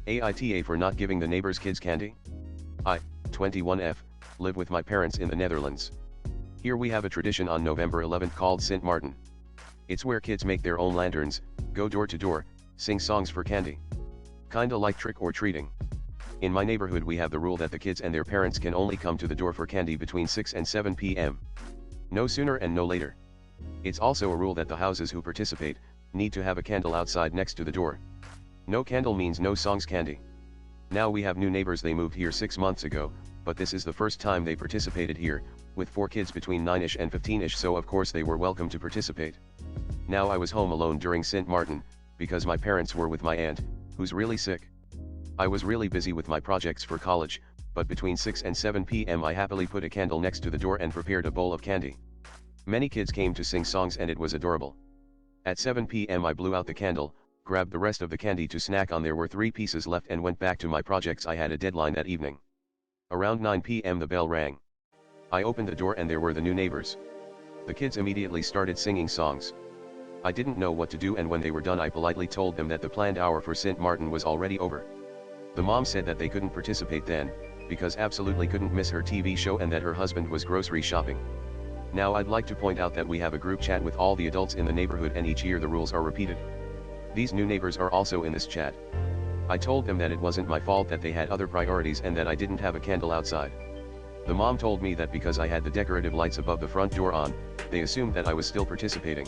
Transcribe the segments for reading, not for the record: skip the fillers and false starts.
AITA for not giving the neighbor's kids candy? I, 21F, live with my parents in the Netherlands. Here we have a tradition on November 11th called Sint Maarten. It's where kids make their own lanterns, go door to door, sing songs for candy. Kinda like trick or treating. In my neighborhood we have the rule that the kids and their parents can only come to the door for candy between 6 and 7 p.m. No sooner and no later. It's also a rule that the houses who participate need to have a candle outside next to the door. No candle means no songs candy. Now we have new neighbors. They moved here 6 months ago, but this is the first time they participated here, with 4 kids between 9ish and 15ish, so of course they were welcome to participate. Now I was home alone during Sint Maarten, because my parents were with my aunt, who's really sick. I was really busy with my projects for college, but between 6 and 7 p.m. I happily put a candle next to the door and prepared a bowl of candy. Many kids came to sing songs and it was adorable. At 7 p.m. I blew out the candle, grabbed the rest of the candy to snack on. There were 3 pieces left and went back to my projects. I had a deadline that evening. Around 9 p.m. the bell rang. I opened the door and there were the new neighbors. The kids immediately started singing songs. I didn't know what to do, and when they were done I politely told them that the planned hour for Sint Maarten was already over. The mom said that they couldn't participate then, because absolutely couldn't miss her TV show and that her husband was grocery shopping. Now I'd like to point out that we have a group chat with all the adults in the neighborhood, and each year the rules are repeated. These new neighbors are also in this chat. I told them that it wasn't my fault, that they had other priorities and that I didn't have a candle outside. The mom told me that because I had the decorative lights above the front door on, they assumed that I was still participating.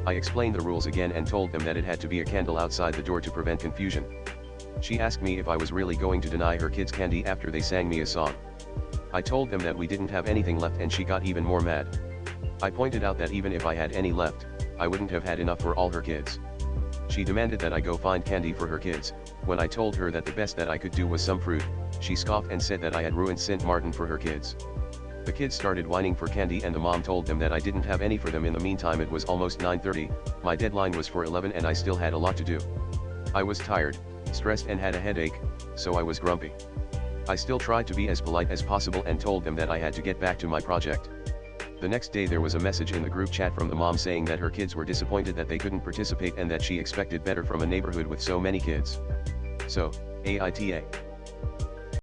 I explained the rules again and told them that it had to be a candle outside the door to prevent confusion. She asked me if I was really going to deny her kids candy after they sang me a song. I told them that we didn't have anything left, and she got even more mad. I pointed out that even if I had any left, I wouldn't have had enough for all her kids. She demanded that I go find candy for her kids. When I told her that the best that I could do was some fruit, she scoffed and said that I had ruined Sint Maarten for her kids. The kids started whining for candy and the mom told them that I didn't have any for them. In the meantime it was almost 9:30, my deadline was for 11 and I still had a lot to do. I was tired, stressed and had a headache, so I was grumpy. I still tried to be as polite as possible and told them that I had to get back to my project. The next day there was a message in the group chat from the mom saying that her kids were disappointed that they couldn't participate and that she expected better from a neighborhood with so many kids. So, AITA.